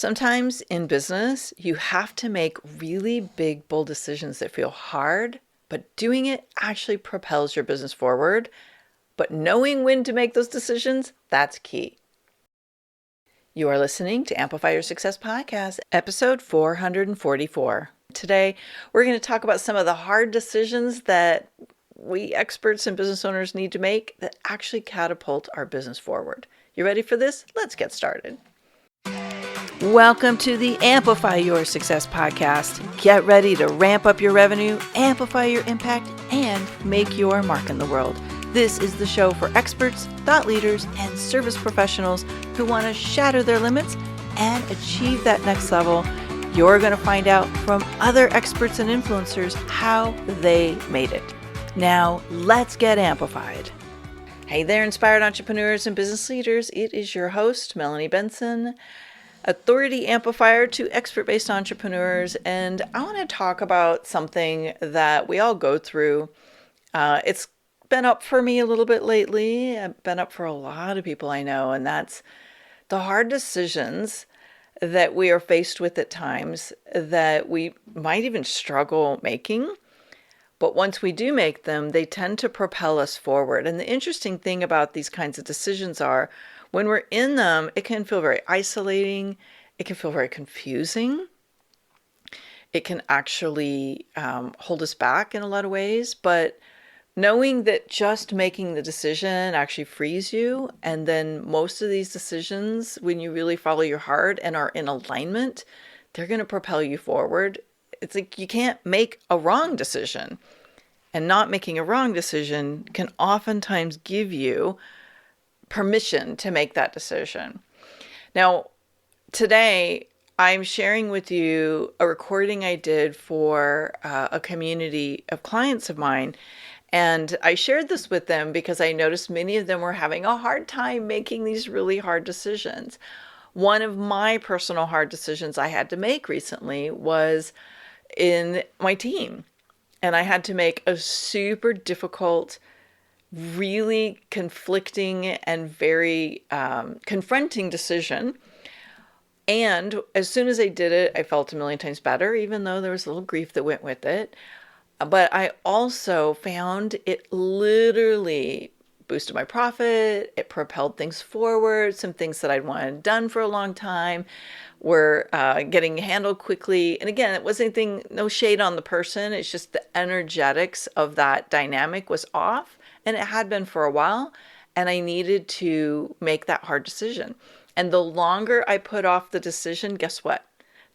Sometimes in business, you have to make really big, bold decisions that feel hard, but doing it actually propels your business forward. But knowing when to make those decisions, that's key. You are listening to Amplify Your Success Podcast, episode 444. Today, we're going to talk about some of the hard decisions that we experts and business owners need to make that actually catapult our business forward. You ready for this? Let's get started. Welcome to the Amplify Your Success Podcast. Get ready to ramp up your revenue, amplify your impact, and make your mark in the world. This is the show for experts, thought leaders, and service professionals who want to shatter their limits and achieve that next level. You're going to find out from other experts and influencers how they made it. Now, let's get amplified. Hey there, inspired entrepreneurs and business leaders. It is your host, Melanie Benson, authority amplifier to expert-based entrepreneurs. And I want to talk about something that we all go through. It's been up for me a little bit lately. I've been up for a lot of people I know, and that's the hard decisions that we are faced with at times that we might even struggle making. But once we do make them, they tend to propel us forward. And the interesting thing about these kinds of decisions are when we're in them, it can feel very isolating. It can feel very confusing. It can actually hold us back in a lot of ways. But knowing that just making the decision actually frees you, and then most of these decisions, when you really follow your heart and are in alignment, they're going to propel you forward. It's like you can't make a wrong decision. And not making a wrong decision can oftentimes give you permission to make that decision. Now, today, I'm sharing with you a recording I did for a community of clients of mine. And I shared this with them because I noticed many of them were having a hard time making these really hard decisions. One of my personal hard decisions I had to make recently was in my team. And I had to make a super difficult, really conflicting and very confronting decision. And as soon as I did it, I felt a million times better, even though there was a little grief that went with it. But I also found it literally boosted my profit. It propelled things forward. Some things that I'd wanted done for a long time were getting handled quickly. And again, it wasn't anything, no shade on the person. It's just the energetics of that dynamic was off. And it had been for a while. And I needed to make that hard decision. And the longer I put off the decision, guess what?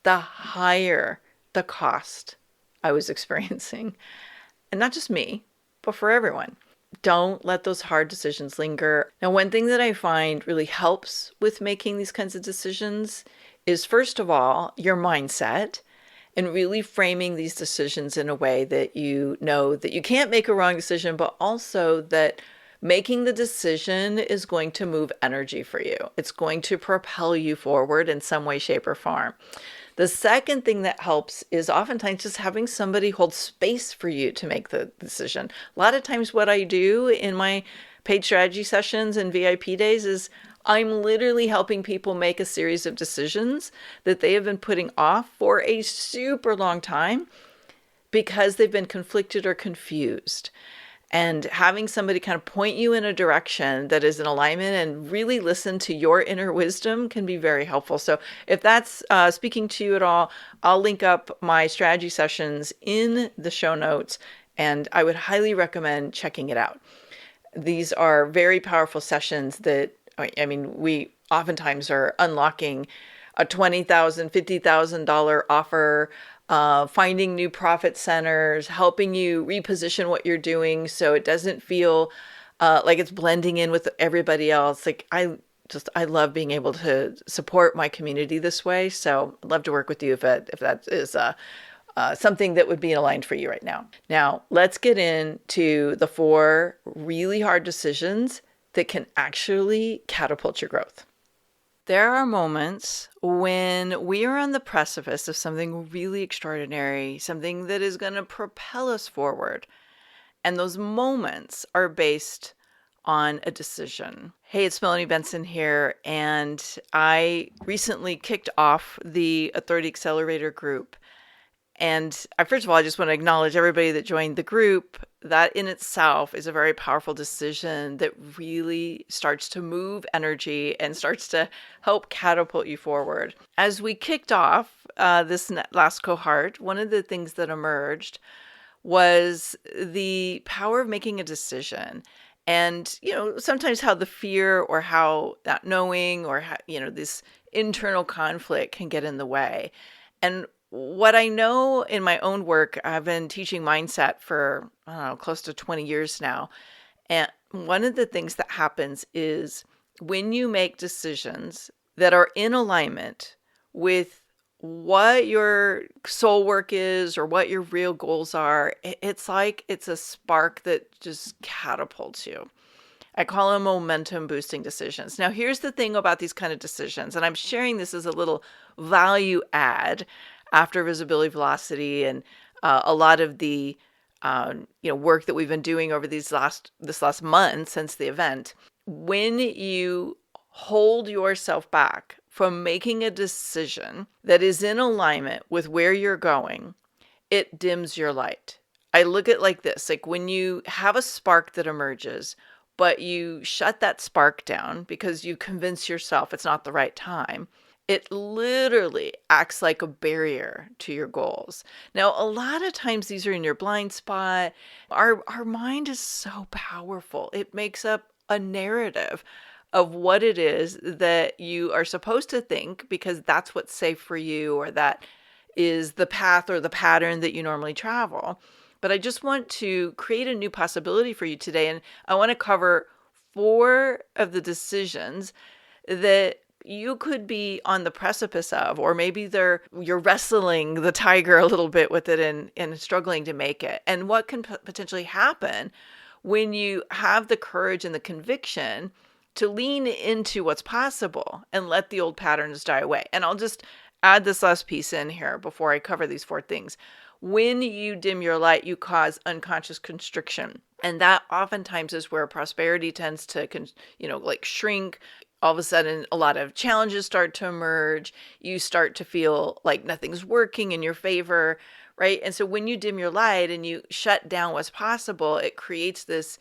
The higher the cost I was experiencing. And not just me, but for everyone. Don't let those hard decisions linger. Now, one thing that I find really helps with making these kinds of decisions is, first of all, your mindset, and really framing these decisions in a way that you know that you can't make a wrong decision, but also that making the decision is going to move energy for you. It's going to propel you forward in some way, shape, or form. The second thing that helps is oftentimes just having somebody hold space for you to make the decision. A lot of times what I do in my paid strategy sessions and VIP days is I'm literally helping people make a series of decisions that they have been putting off for a super long time because they've been conflicted or confused. And having somebody kind of point you in a direction that is in alignment and really listen to your inner wisdom can be very helpful. So if that's speaking to you at all, I'll link up my strategy sessions in the show notes, and I would highly recommend checking it out. These are very powerful sessions that, I mean, we oftentimes are unlocking a $20,000, $50,000 offer, finding new profit centers, helping you reposition what you're doing so it doesn't feel like it's blending in with everybody else. Like I love being able to support my community this way. So I'd love to work with you if that is something that would be aligned for you right now. Now, let's get into the 4 really hard decisions that can actually catapult your growth. There are moments when we are on the precipice of something really extraordinary, something that is going to propel us forward. And those moments are based on a decision. Hey, it's Melanie Benson here, and I recently kicked off the Authority Accelerator group. And first of all, I just want to acknowledge everybody that joined the group. That in itself is a very powerful decision that really starts to move energy and starts to help catapult you forward. As we kicked off this last cohort, one of the things that emerged was the power of making a decision. And, sometimes how the fear or how not knowing or how, this internal conflict can get in the way. And what I know in my own work, I've been teaching mindset for, close to 20 years now. And one of the things that happens is when you make decisions that are in alignment with what your soul work is or what your real goals are, it's like it's a spark that just catapults you. I call them momentum boosting decisions. Now, here's the thing about these kind of decisions, and I'm sharing this as a little value add after visibility velocity and a lot of the work that we've been doing over this last month since the event. When you hold yourself back from making a decision that is in alignment with where you're going, it dims your light. I look at it like this, like when you have a spark that emerges, but you shut that spark down because you convince yourself it's not the right time, it literally acts like a barrier to your goals. Now, a lot of times these are in your blind spot. Our mind is so powerful. It makes up a narrative of what it is that you are supposed to think because that's what's safe for you or that is the path or the pattern that you normally travel. But I just want to create a new possibility for you today. And I want to cover 4 of the decisions that you could be on the precipice of, or maybe you're wrestling the tiger a little bit with it and struggling to make it. And what can potentially happen when you have the courage and the conviction to lean into what's possible and let the old patterns die away. And I'll just add this last piece in here before I cover these 4 things. When you dim your light, you cause unconscious constriction. And that oftentimes is where prosperity tends to, shrink. All of a sudden, a lot of challenges start to emerge. You start to feel like nothing's working in your favor, right? And so when you dim your light and you shut down what's possible, it creates this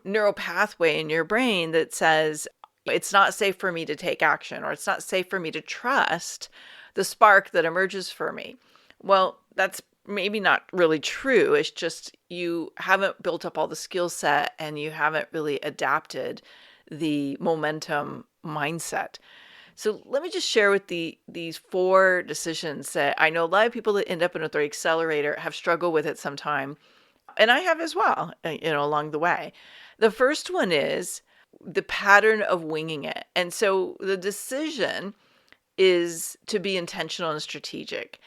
neural pathway in your brain that says, it's not safe for me to take action, or it's not safe for me to trust the spark that emerges for me. Well, that's maybe not really true. It's just you haven't built up all the skill set and you haven't really adapted the momentum mindset. So let me just share with these 4 decisions that I know a lot of people that end up in a Authority Accelerator have struggled with it sometime. And I have as well, along the way. The first one is the pattern of winging it. And so the decision is to be intentional and strategic.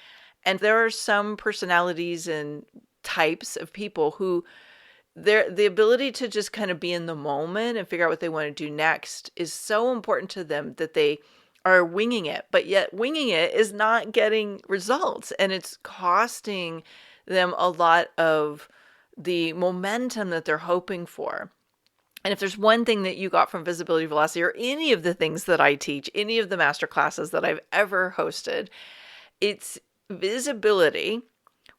And there are some personalities and types of people who the ability to just kind of be in the moment and figure out what they want to do next is so important to them that they are winging it. But yet winging it is not getting results, and it's costing them a lot of the momentum that they're hoping for. And if there's one thing that you got from Visibility Velocity or any of the things that I teach, any of the master classes that I've ever hosted, it's visibility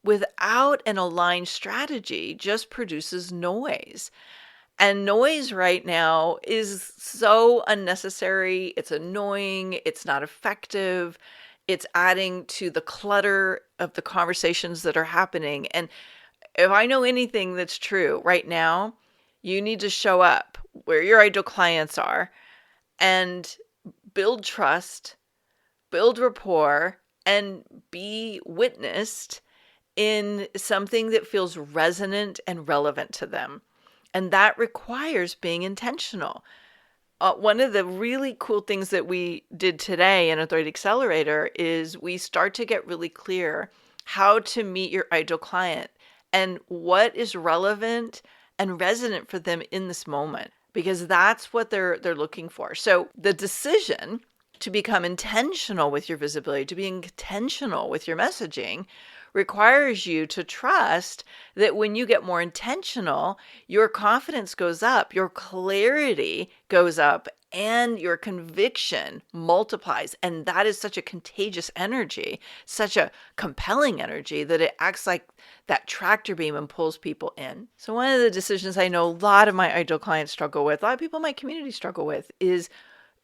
without an aligned strategy just produces noise. And noise right now is so unnecessary. It's annoying. It's not effective. It's adding to the clutter of the conversations that are happening. And if I know anything that's true right now, you need to show up where your ideal clients are and build trust, build rapport, and be witnessed in something that feels resonant and relevant to them. And that requires being intentional. One of the really cool things that we did today in Authority Accelerator is we start to get really clear how to meet your ideal client and what is relevant and resonant for them in this moment, because that's what they're looking for. So the decision to become intentional with your visibility, to be intentional with your messaging, requires you to trust that when you get more intentional, your confidence goes up, your clarity goes up, and your conviction multiplies. And that is such a contagious energy, such a compelling energy that it acts like that tractor beam and pulls people in. So one of the decisions I know a lot of my ideal clients struggle with, a lot of people in my community struggle with, is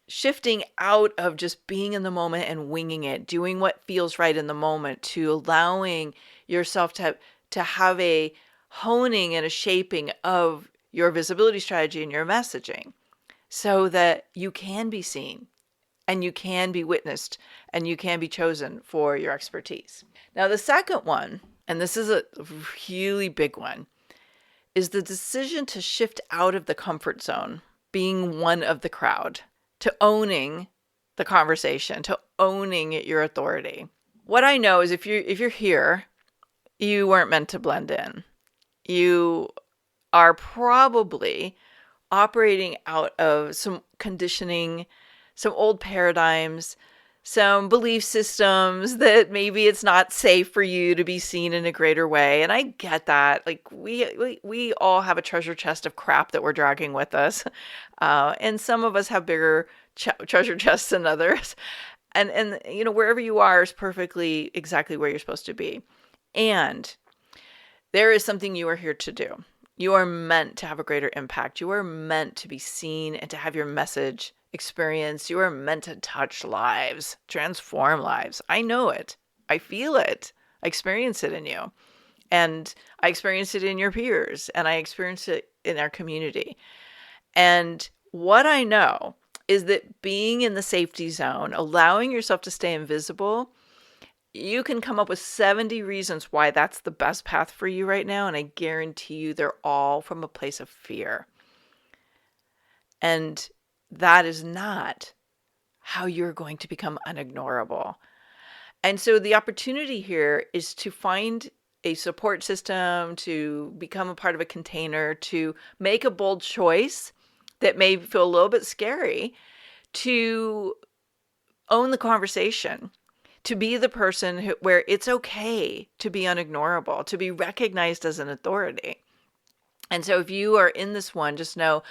shifting out of just being in the moment and winging it, doing what feels right in the moment, to allowing yourself to have a honing and a shaping of your visibility strategy and your messaging so that you can be seen and you can be witnessed and you can be chosen for your expertise. Now, the second one, and this is a really big one, is the decision to shift out of the comfort zone, being one of the crowd, to owning the conversation, to owning your authority. What I know is if you're here, you weren't meant to blend in. You are probably operating out of some conditioning, some old paradigms, some belief systems that maybe it's not safe for you to be seen in a greater way. And I get that. Like we all have a treasure chest of crap that we're dragging with us. And some of us have bigger treasure chests than others. And wherever you are is perfectly exactly where you're supposed to be. And there is something you are here to do. You are meant to have a greater impact. You are meant to be seen and to have your message experience. You are meant to touch lives, transform lives. I know it. I feel it. I experience it in you. And I experience it in your peers. And I experience it in our community. And what I know is that being in the safety zone, allowing yourself to stay invisible, you can come up with 70 reasons why that's the best path for you right now. And I guarantee you they're all from a place of fear. And that is not how you're going to become unignorable. And so the opportunity here is to find a support system, to become a part of a container, to make a bold choice that may feel a little bit scary, to own the conversation, to be the person where it's okay to be unignorable, to be recognized as an authority. And so if you are in this one, just know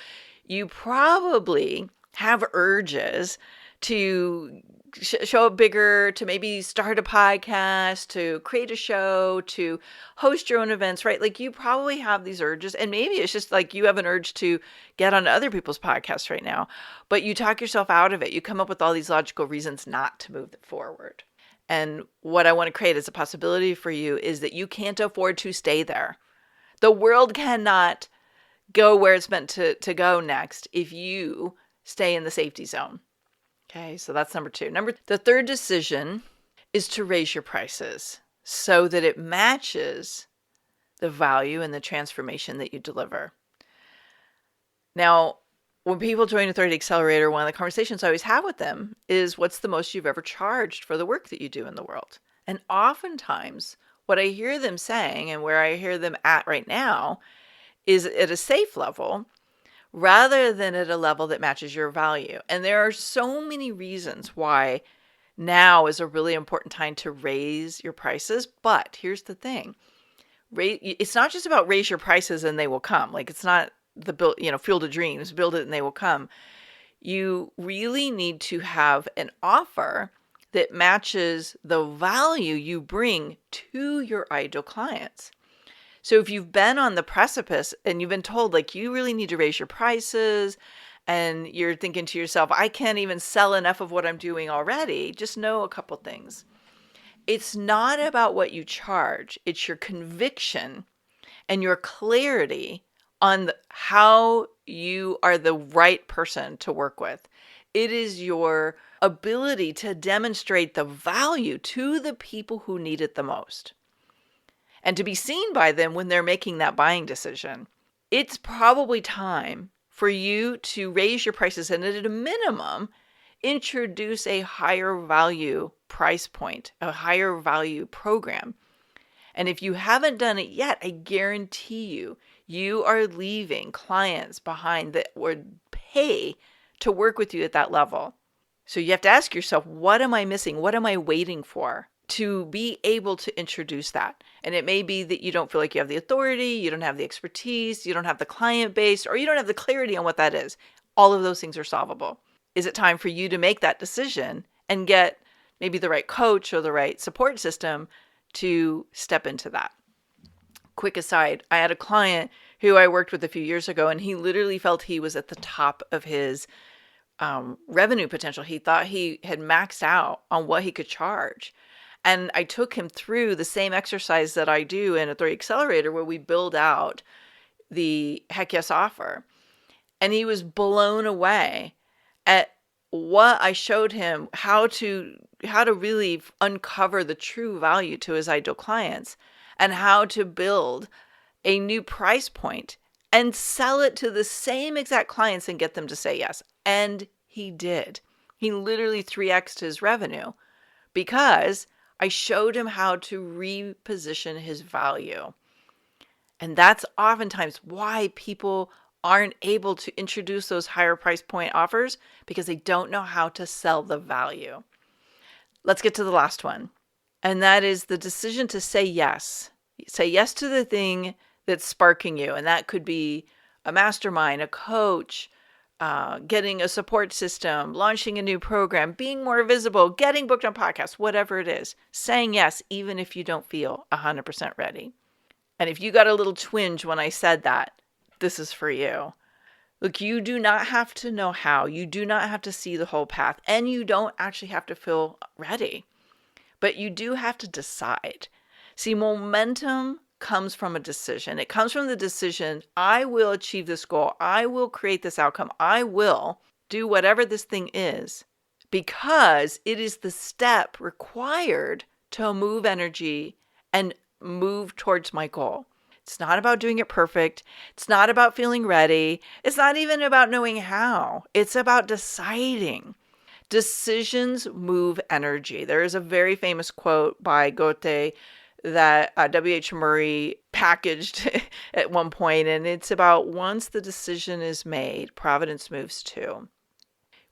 you probably have urges to show up bigger, to maybe start a podcast, to create a show, to host your own events, right? Like you probably have these urges, and maybe it's just like you have an urge to get on other people's podcasts right now, but you talk yourself out of it. You come up with all these logical reasons not to move it forward. And what I want to create as a possibility for you is that you can't afford to stay there. The world cannot go where it's meant to go next if you stay in the safety zone. Okay, so that's number two. The third decision is to raise your prices so that it matches the value and the transformation that you deliver. Now, when people join Authority Accelerator, one of the conversations I always have with them is, what's the most you've ever charged for the work that you do in the world? And oftentimes, what I hear them saying and where I hear them at right now is at a safe level rather than at a level that matches your value. And there are so many reasons why now is a really important time to raise your prices. But here's the thing. It's not just about raise your prices and they will come. Like it's not the Field of Dreams, build it and they will come. You really need to have an offer that matches the value you bring to your ideal clients. So if you've been on the precipice and you've been told like you really need to raise your prices and you're thinking to yourself, I can't even sell enough of what I'm doing already, just know a couple things. It's not about what you charge. It's your conviction and your clarity on how you are the right person to work with. It is your ability to demonstrate the value to the people who need it the most and to be seen by them when they're making that buying decision. It's probably time for you to raise your prices and at a minimum, introduce a higher value price point, a higher value program. And if you haven't done it yet, I guarantee you are leaving clients behind that would pay to work with you at that level. So you have to ask yourself, what am I missing? What am I waiting for to be able to introduce that. And it may be that you don't feel like you have the authority, you don't have the expertise, you don't have the client base, or you don't have the clarity on what that is. All of those things are solvable. Is it time for you to make that decision and get maybe the right coach or the right support system to step into that? Quick aside, I had a client who I worked with a few years ago, and he literally felt he was at the top of his revenue potential. He thought he had maxed out on what he could charge. And I took him through the same exercise that I do in Authority Accelerator, where we build out the Heck Yes offer. And he was blown away at what I showed him, how to really uncover the true value to his ideal clients, and how to build a new price point and sell it to the same exact clients and get them to say yes. And he did. He literally 3x'd his revenue because I showed him how to reposition his value. And that's oftentimes why people aren't able to introduce those higher price point offers, because they don't know how to sell the value. Let's get to the last one. And that is the decision to say yes. Say yes to the thing that's sparking you. And that could be a mastermind, a coach, getting a support system, launching a new program, being more visible, getting booked on podcasts, whatever it is. Saying yes, even if you don't feel 100% ready. And if you got a little twinge when I said that, this is for you. Look, you do not have to know how. You do not have to see the whole path. And you don't actually have to feel ready. But you do have to decide. See, momentum comes from a decision. It comes from the decision, I will achieve this goal. I will create this outcome. I will do whatever this thing is, because it is the step required to move energy and move towards my goal. It's not about doing it perfect. It's not about feeling ready. It's not even about knowing how. It's about deciding. Decisions move energy. There is a very famous quote by Goethe that W.H. Murray packaged at one point, and it's about once the decision is made, providence moves too.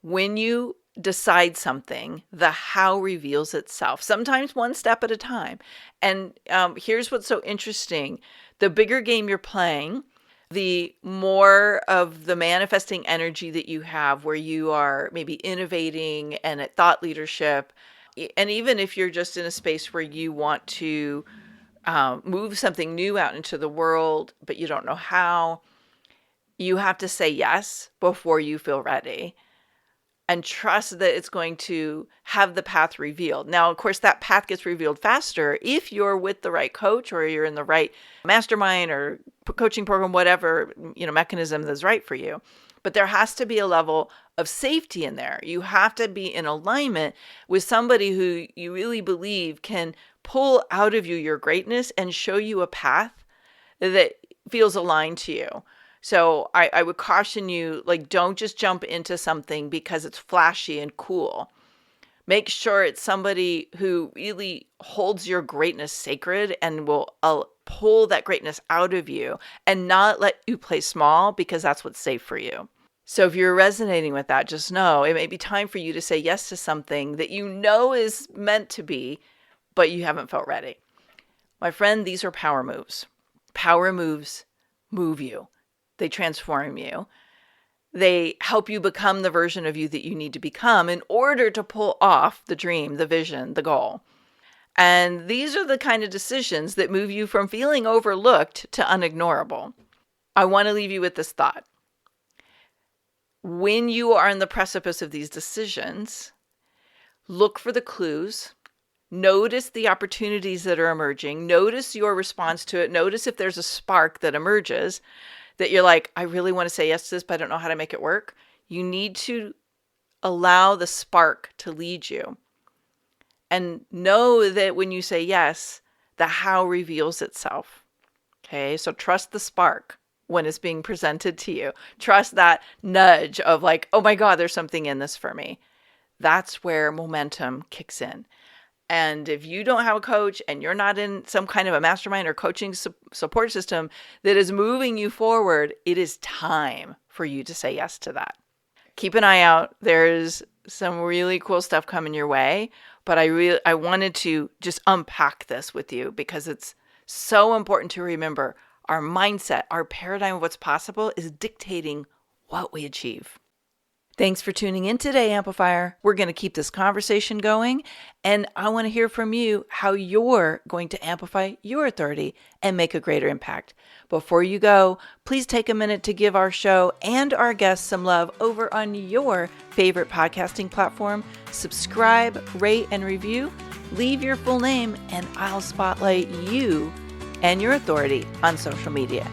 When you decide something, the how reveals itself, sometimes one step at a time. And here's what's so interesting. The bigger game you're playing, the more of the manifesting energy that you have, where you are maybe innovating and at thought leadership. And even if you're just in a space where you want to move something new out into the world, but you don't know how, you have to say yes before you feel ready. And trust that it's going to have the path revealed. Now, of course, that path gets revealed faster if you're with the right coach, or you're in the right mastermind or coaching program, whatever mechanism that's right for you. But there has to be a level of safety in there. You have to be in alignment with somebody who you really believe can pull out of you your greatness and show you a path that feels aligned to you. So I would caution you, don't just jump into something because it's flashy and cool. Make sure it's somebody who really holds your greatness sacred and will pull that greatness out of you and not let you play small, because that's what's safe for you. So if you're resonating with that, just know it may be time for you to say yes to something that you know is meant to be, but you haven't felt ready. My friend, these are power moves. Power moves move you. They transform you. They help you become the version of you that you need to become in order to pull off the dream, the vision, the goal. And these are the kind of decisions that move you from feeling overlooked to unignorable. I want to leave you with this thought. When you are on the precipice of these decisions, look for the clues. Notice the opportunities that are emerging. Notice your response to it. Notice if there's a spark that emerges that you're like, I really want to say yes to this, but I don't know how to make it work. You need to allow the spark to lead you. And know that when you say yes, the how reveals itself. Okay, so trust the spark when it's being presented to you. Trust that nudge of oh my God, there's something in this for me. That's where momentum kicks in. And if you don't have a coach and you're not in some kind of a mastermind or coaching support system that is moving you forward, it is time for you to say yes to that. Keep an eye out. There's some really cool stuff coming your way. But I wanted to just unpack this with you because it's so important to remember our mindset, our paradigm of what's possible is dictating what we achieve. Thanks for tuning in today, Amplifier. We're going to keep this conversation going, and I want to hear from you how you're going to amplify your authority and make a greater impact. Before you go, please take a minute to give our show and our guests some love over on your favorite podcasting platform. Subscribe, rate, and review. Leave your full name, and I'll spotlight you and your authority on social media.